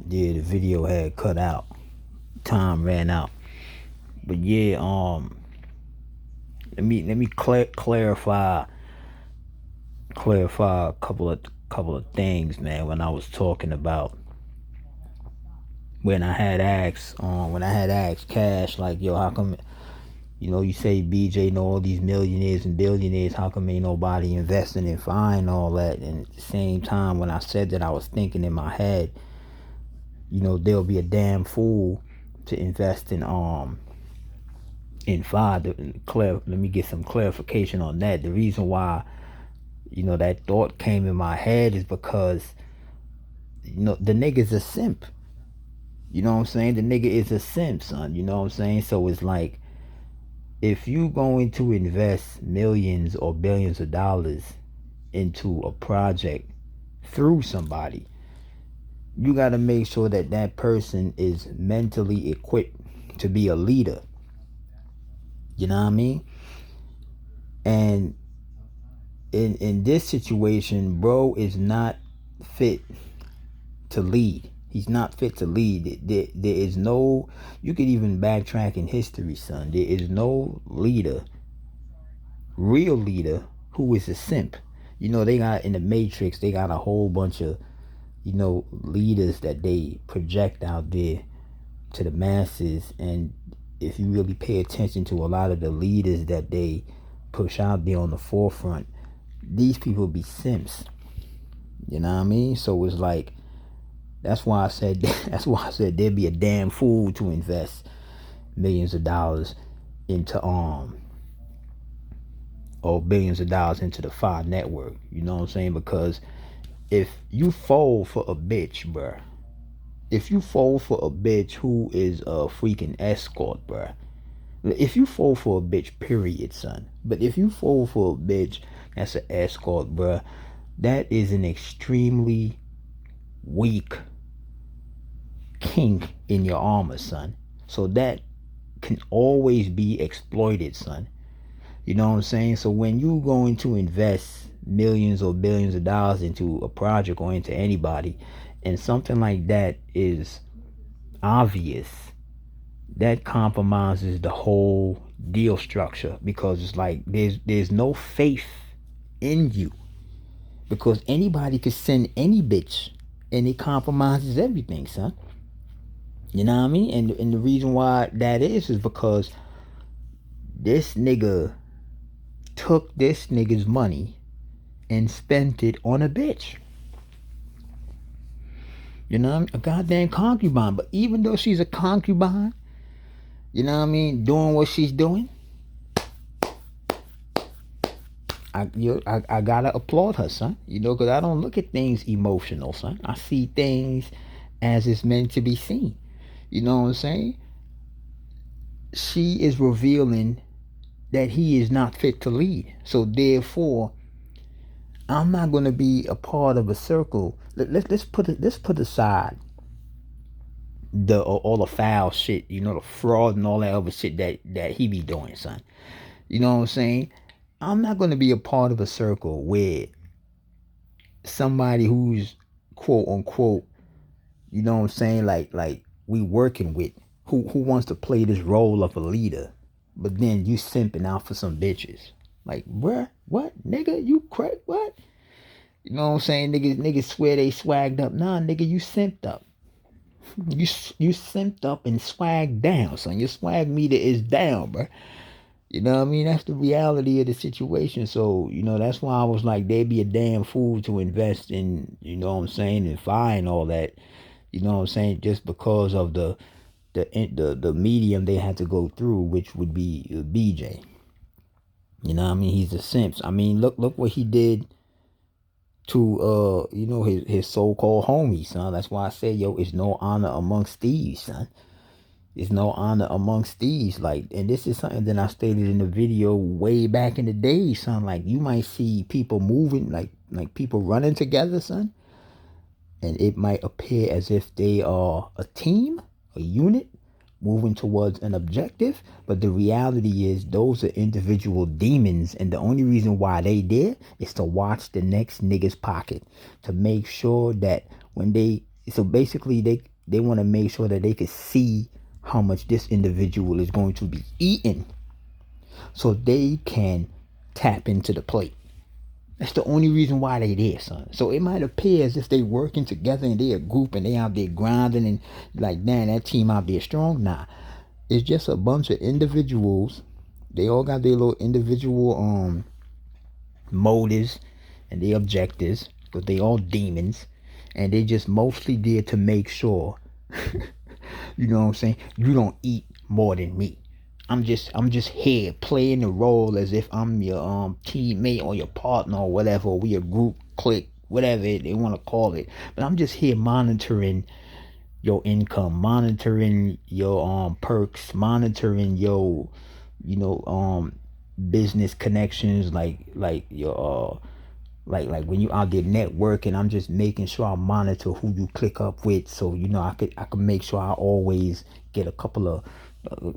Yeah, the video had cut out. Time ran out. But yeah, let me clarify a couple of things, man. When I was talking about when I had asked Cash, like, yo, how come, you say BJ know all these millionaires and billionaires, how come ain't nobody investing in fine all that? And at the same time, when I said that, I was thinking in my head, there'll be a damn fool to invest in five. Let me get some clarification on that. The reason why, that thought came in my head is because, the nigga's a simp. You know what I'm saying? The nigga is a simp, son. You know what I'm saying? So it's like, if you going to invest millions or billions of dollars into a project through somebody, you got to make sure that that person is mentally equipped to be a leader. You know what I mean? And in this situation, bro is not fit to lead. He's not fit to lead. There is no, you could even backtrack in history, son. There is no leader, real leader, who is a simp. They got in the Matrix, they got a whole bunch of, leaders that they project out there to the masses. And if you really pay attention to a lot of the leaders that they push out there on the forefront, these people be simps. You know what I mean? So it's like, that's why I said there'd be a damn fool to invest millions of dollars into or billions of dollars into the Five Network. You know what I'm saying? Because if you fold for a bitch, bruh, if you fold for a bitch who is a freaking escort, bruh, if you fold for a bitch, period, son. But if you fold for a bitch that's an escort, bruh, that is an extremely weak kink in your armor, son. So that can always be exploited, son. You know what I'm saying? So when you going to invest millions or billions of dollars into a project or into anybody, and something like that is obvious, that compromises the whole deal structure, because it's like there's no faith in you, because anybody could send any bitch and it compromises everything, son. You know what I mean? And the reason why that is because this nigga took this nigga's money and spent it on a bitch. You know what I mean? A goddamn concubine. But even though she's a concubine, you know what I mean, doing what she's doing, I gotta applaud her, son. Because I don't look at things emotional, son. I see things as it's meant to be seen. You know what I'm saying? She is revealing that he is not fit to lead. So therefore, I'm not going to be a part of a circle. Let's put aside the all the foul shit, the fraud and all that other shit that he be doing, son. You know what I'm saying? I'm not going to be a part of a circle where somebody who's quote unquote, you know what I'm saying, like we working with, who wants to play this role of a leader, but then you simping out for some bitches. Like, bruh, what, nigga, you crack, what? You know what I'm saying? Niggas swear they swagged up. Nah, nigga, you simped up. You simped up and swagged down, son. Your swag meter is down, bruh. You know what I mean? That's the reality of the situation. So, that's why I was like, they'd be a damn fool to invest in, what I'm saying, and find all that. You know what I'm saying? Just because of the medium they had to go through, which would be BJ. You know what I mean? He's a simp. I mean, look what he did to his so-called homies, son. That's why I say, yo, it's no honor amongst thieves, son. It's no honor amongst thieves. Like, and this is something that I stated in the video way back in the day, son. Like, you might see people moving, like people running together, son, and it might appear as if they are a team, a unit, moving towards an objective. But the reality is those are individual demons, and the only reason why they there is to watch the next nigga's pocket, to make sure that when they So basically, they want to make sure that they can see how much this individual is going to be eating, so they can tap into the plate. That's the only reason why they there, son. So it might appear as if they working together and they a group and they out there grinding and like, damn, that team out there strong. Nah, it's just a bunch of individuals. They all got their little individual motives and their objectives, because they all demons, and they just mostly there to make sure, you know what I'm saying, you don't eat more than me. I'm just here playing the role as if I'm your teammate or your partner or whatever. We a group, clique, whatever they want to call it. But I'm just here monitoring your income, monitoring your perks, monitoring your, business connections, like your like when you out there networking. I'm just making sure I monitor who you click up with, so I could make sure I always get a couple of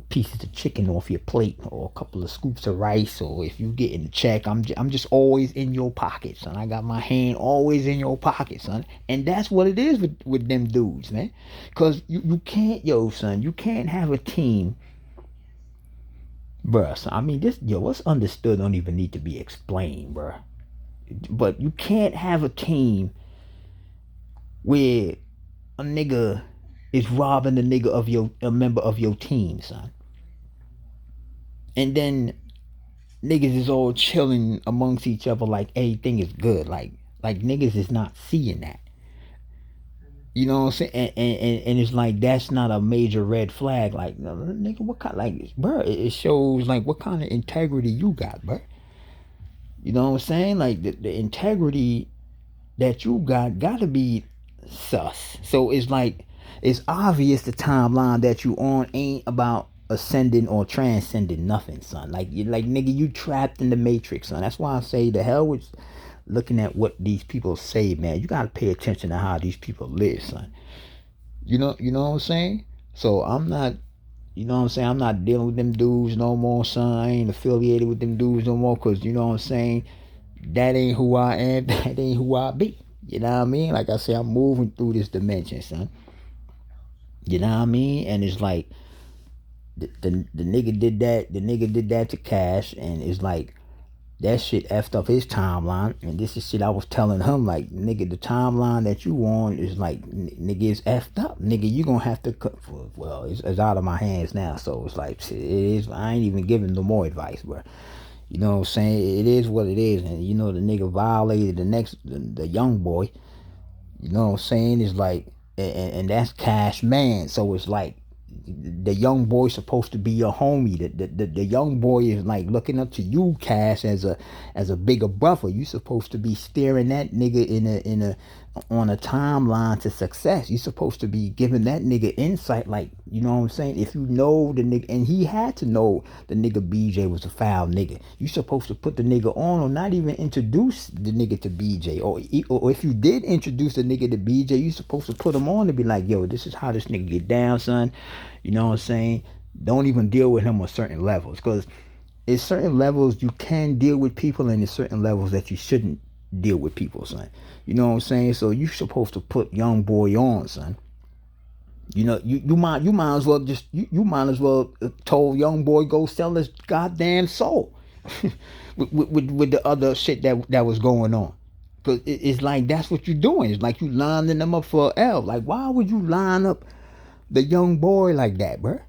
pieces of chicken off your plate, or a couple of scoops of rice, or if you get in the check, I'm just always in your pocket, son. I got my hand always in your pocket, son. And that's what it is with them dudes, man. Cause you can't, son, you can't have a team, bruh. So, I mean, what's understood don't even need to be explained, bruh. But you can't have a team where a nigga is robbing a member of your team, son. And then niggas is all chilling amongst each other like everything is good. Like niggas is not seeing that. You know what I'm saying? And it's like, that's not a major red flag. Like, nigga, what kind, like, bro, it shows like what kind of integrity you got, bro. You know what I'm saying? Like the integrity that you gotta be sus. So it's like, it's obvious the timeline that you on ain't about ascending or transcending nothing, son. Like, nigga, you trapped in the matrix, son. That's why I say the hell with looking at what these people say, man. You gotta pay attention to how these people live, son. You know what I'm saying? So I'm not, you know what I'm saying, I'm not dealing with them dudes no more, son. I ain't affiliated with them dudes no more, because you know what I'm saying, that ain't who I am. That ain't who I be. You know what I mean? Like I say, I'm moving through this dimension, son. You know what I mean? And it's like, the nigga did that. The nigga did that to Cash, and it's like, that shit effed up his timeline. And this is shit I was telling him, like, nigga, the timeline that you on is like, nigga, is effed up. Nigga, you gonna have to cut. Well, it's out of my hands now, so it's like, shit, it is. I ain't even giving no more advice, bro. You know what I'm saying? It is what it is. And the nigga violated the young boy. You know what I'm saying? It's like, and that's Cash Man. So it's like, the young boy's supposed to be your homie. The young boy is like looking up to you, Cash, as a bigger brother. You supposed to be steering that nigga in a on a timeline to success. You supposed to be giving that nigga insight, like, you know what I'm saying? If you know the nigga, and he had to know the nigga BJ was a foul nigga, you supposed to put the nigga on, or not even introduce the nigga to BJ, or if you did introduce the nigga to BJ, you supposed to put him on to be like, yo, this is how this nigga get down, son. You know what I'm saying? Don't even deal with him on certain levels, because there's certain levels you can deal with people, and there's certain levels that you shouldn't deal with people, son. You know what I'm saying? So you supposed to put young boy on, son. You might as well just you might as well told young boy go sell his goddamn soul with the other shit that was going on. Cause it's like, that's what you're doing. It's like you lining them up for L. Like, why would you line up the young boy like that, bruh?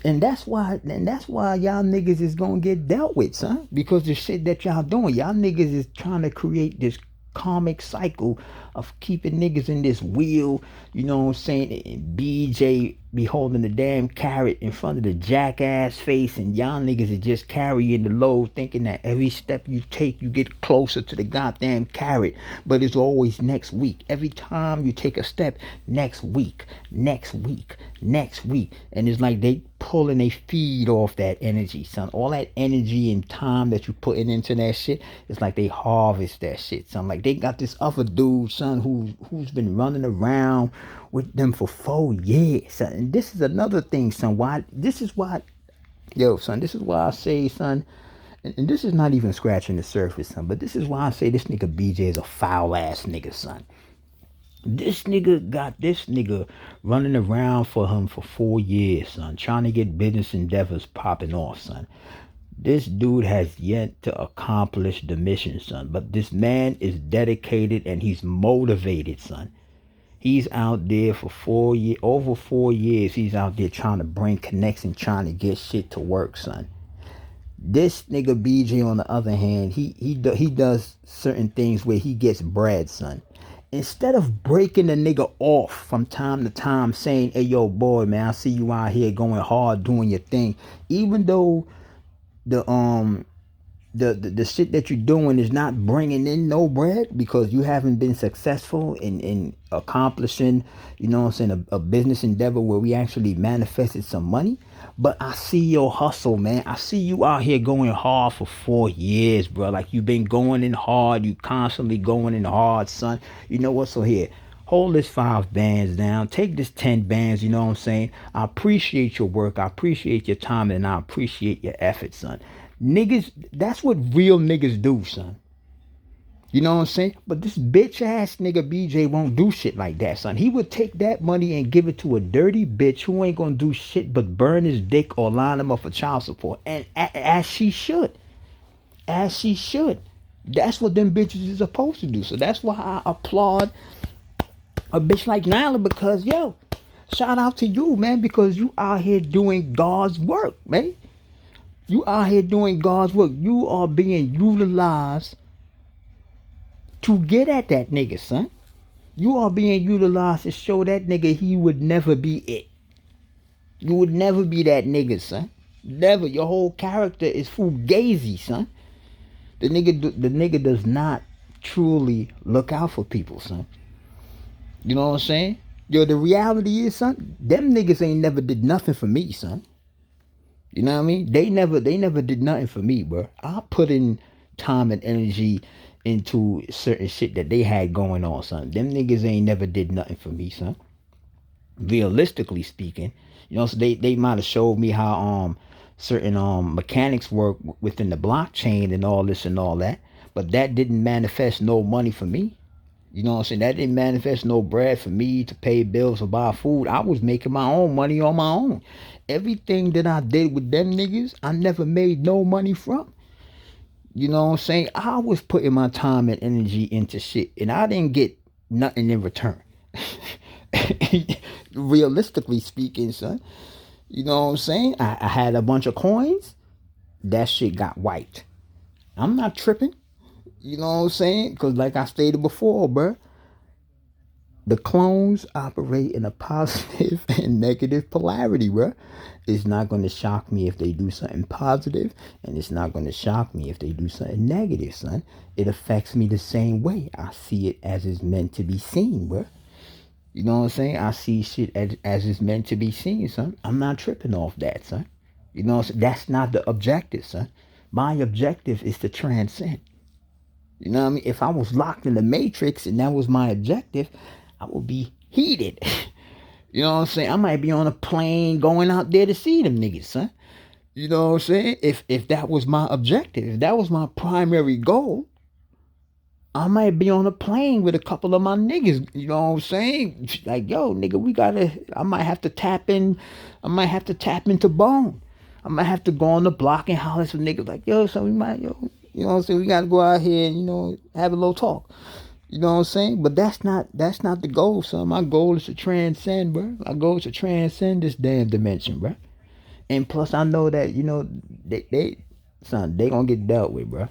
And that's why y'all niggas is gonna get dealt with, son. Because the shit that y'all doing, y'all niggas is trying to create this karmic cycle of keeping niggas in this wheel. You know what I'm saying? And BJ be holding the damn carrot in front of the jackass face, and y'all niggas is just carrying the load, thinking that every step you take, you get closer to the goddamn carrot. But it's always next week. Every time you take a step, next week, next week, next week. And it's like they pulling a feed off that energy, son. All that energy and time that you putting into that shit, it's like they harvest that shit, son. Like, they got this other dude, son, who's been running around with them for 4 years, son. And this is another thing, son. This is why I say, son, and this is not even scratching the surface, son, but this is why I say this nigga BJ is a foul ass nigga, son. This nigga got this nigga running around for him for 4 years, son, trying to get business endeavors popping off, son. This dude has yet to accomplish the mission, son. But this man is dedicated and he's motivated, son. He's out there for 4 years, over 4 years. He's out there trying to bring connects and trying to get shit to work, son. This nigga BJ, on the other hand, he does certain things where he gets bread, son. Instead of breaking the nigga off from time to time, saying, "Hey, yo, boy, man, I see you out here going hard, doing your thing," even though the the shit that you're doing is not bringing in no bread because you haven't been successful in accomplishing, you know what I'm saying, a business endeavor where we actually manifested some money. But I see your hustle, man. I see you out here going hard for 4 years, bro. Like, you've been going in hard. You constantly going in hard, son. You know what? So here, hold this 5 bands down. Take this 10 bands. You know what I'm saying? I appreciate your work. I appreciate your time, and I appreciate your effort, son. Niggas, that's what real niggas do, son. You know what I'm saying? But this bitch ass nigga BJ won't do shit like that, son. He would take that money and give it to a dirty bitch who ain't gonna do shit but burn his dick or line him up for child support. And as she should. As she should. That's what them bitches is supposed to do. So that's why I applaud a bitch like Nyla, because, yo, shout out to you, man, because you out here doing God's work, man. You out here doing God's work. You are being utilized to get at that nigga, son. You are being utilized to show that nigga he would never be it. You would never be that nigga, son. Never. Your whole character is fugazi, son. The nigga does not truly look out for people, son. You know what I'm saying? Yo, the reality is, son, them niggas ain't never did nothing for me, son. You know what I mean? They never did nothing for me, bro. I put in time and energy into certain shit that they had going on, son. Them niggas ain't never did nothing for me, son. Realistically speaking, you know, so they might have showed me how certain mechanics work within the blockchain and all this and all that, but that didn't manifest no money for me. You know what I'm saying? That didn't manifest no bread for me to pay bills or buy food. I was making my own money on my own. Everything that I did with them niggas, I never made no money from. You know what I'm saying? I was putting my time and energy into shit, and I didn't get nothing in return. Realistically speaking, son. You know what I'm saying? I had a bunch of coins. That shit got wiped. I'm not tripping. You know what I'm saying? Because like I stated before, bruh, the clones operate in a positive and negative polarity, bruh. It's not going to shock me if they do something positive, and it's not going to shock me if they do something negative, son. It affects me the same way. I see it as it's meant to be seen, bruh. You know what I'm saying? I see shit as it's meant to be seen, son. I'm not tripping off that, son. You know what I'm saying? That's not the objective, son. My objective is to transcend. You know what I mean? If I was locked in the matrix and that was my objective, I would be heated. You know what I'm saying? I might be on a plane going out there to see them niggas, son. You know what I'm saying? If that was my objective, if that was my primary goal, I might be on a plane with a couple of my niggas. You know what I'm saying? Like, yo, nigga, I might have to tap in. I might have to tap into Bone. I might have to go on the block and holler at some niggas like, yo, so we might, yo, you know what I'm saying? We got to go out here and, you know, have a little talk. You know what I'm saying? But that's not the goal, son. My goal is to transcend, bro. My goal is to transcend this damn dimension, bro. And plus, I know that, you know, son, they gonna get dealt with, bro.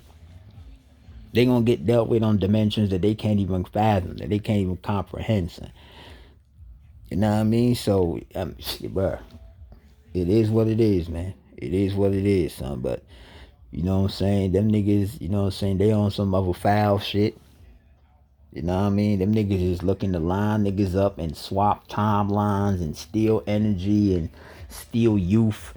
They gonna get dealt with on dimensions that they can't even fathom, that they can't even comprehend, son. You know what I mean? So, shit, bro, it is what it is, man. It is what it is, son. But you know what I'm saying? Them niggas, you know what I'm saying? They on some other foul shit. You know what I mean? Them niggas is looking to line niggas up and swap timelines and steal energy and steal youth.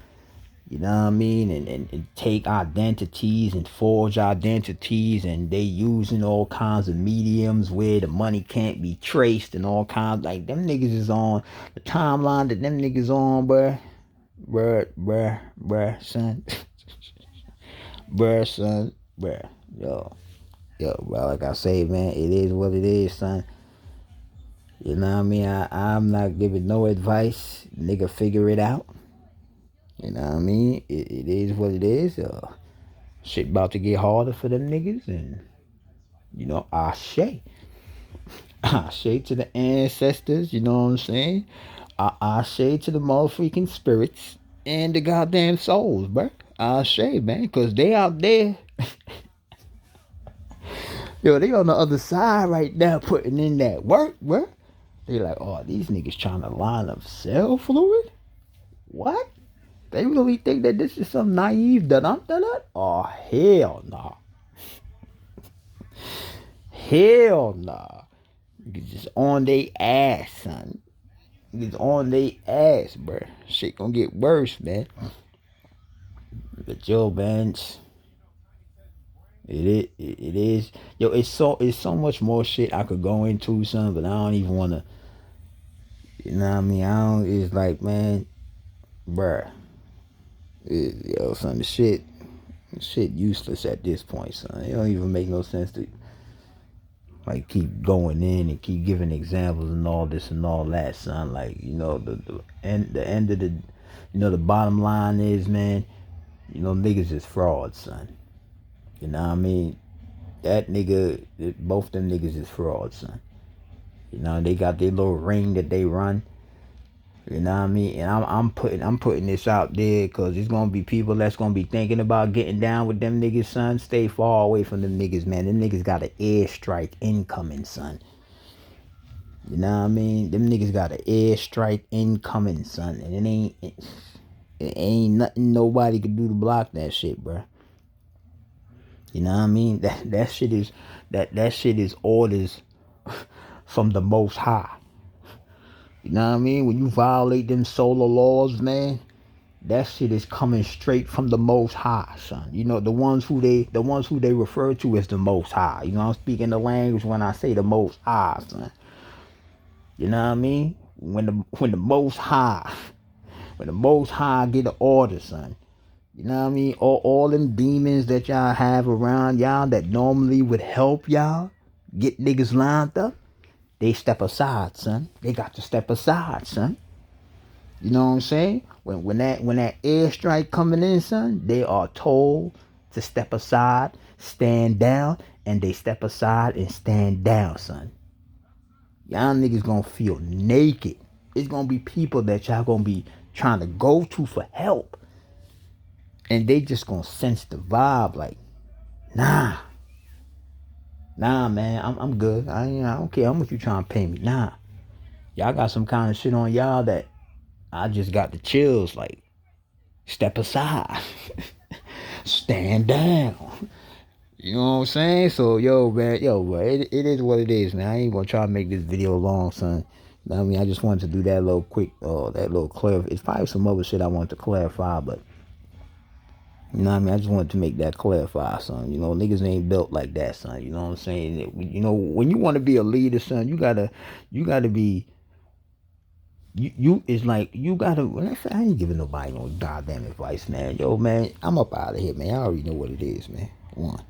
You know what I mean? And take identities and forge identities, and they using all kinds of mediums where the money can't be traced and all kinds. Like, them niggas is on the timeline that them niggas on, bruh. Bruh, son. Bruh, son. Bruh. Yo, bro, like I say, man, it is what it is, son. You know what I mean? I'm not giving no advice. Nigga, figure it out. You know what I mean? It is what it is. Shit about to get harder for them niggas. And, ashe. Ashe to the ancestors. You know what I'm saying? Ashe to the motherfucking spirits. And the goddamn souls, bruh. Ashe, man. Because they out there. Yo, they on the other side right now putting in that work, bruh. They like, oh, these niggas trying to line up cell fluid? What? They really think that this is some naive da-dum-da-da? Oh, hell nah. Hell nah. Niggas just on they ass, son. Niggas on they ass, bruh. Shit gonna get worse, man. But yo, man, it is. Yo, it's so much more shit I could go into, son, but I don't even wanna, you know what I mean? It's like, man, bruh. Yo, son, the shit useless at this point, son. It don't even make no sense to like keep going in and keep giving examples and all this and all that, son. Like, the end of the the bottom line is, man, niggas is fraud, son. You know what I mean? That nigga, both them niggas is fraud, son. They got their little ring that they run. You know what I mean? And I'm putting this out there because there's gonna be people that's gonna be thinking about getting down with them niggas, son. Stay far away from them niggas, man. Them niggas got an airstrike incoming, son. You know what I mean? Them niggas got an airstrike incoming, son. And it ain't nothing nobody could do to block that shit, bro. You know what I mean? That shit is orders from the Most High. You know what I mean? When you violate them solar laws, man, that shit is coming straight from the Most High, son. The ones who they refer to as the Most High. I'm speaking the language when I say the Most High, son. You know what I mean? When the Most High, when the Most High get an order, son. You know what I mean? All them demons that y'all have around y'all that normally would help y'all get niggas lined up, they step aside, son. They got to step aside, son. You know what I'm saying? When that airstrike coming in, son, they are told to step aside, stand down, and they step aside and stand down, son. Y'all niggas gonna feel naked. It's gonna be people that y'all gonna be trying to go to for help. And they just gonna sense the vibe like, nah, man, I'm good. I don't care how much you trying to pay me. Nah, y'all got some kind of shit on y'all that I just got the chills. Like, step aside, stand down. You know what I'm saying? So, man, bro, it is what it is, man. I ain't gonna try to make this video long, son. You know what I mean? I just wanted to do that little quick, that little clarify. It's probably some other shit I want to clarify, but you know what I mean? I just wanted to make that clarify, son. Niggas ain't built like that, son. You know what I'm saying? When you want to be a leader, son, you gotta be. It's like you gotta. I ain't giving nobody no goddamn advice, man. Yo, man, I'm up out of here, man. I already know what it is, man. One.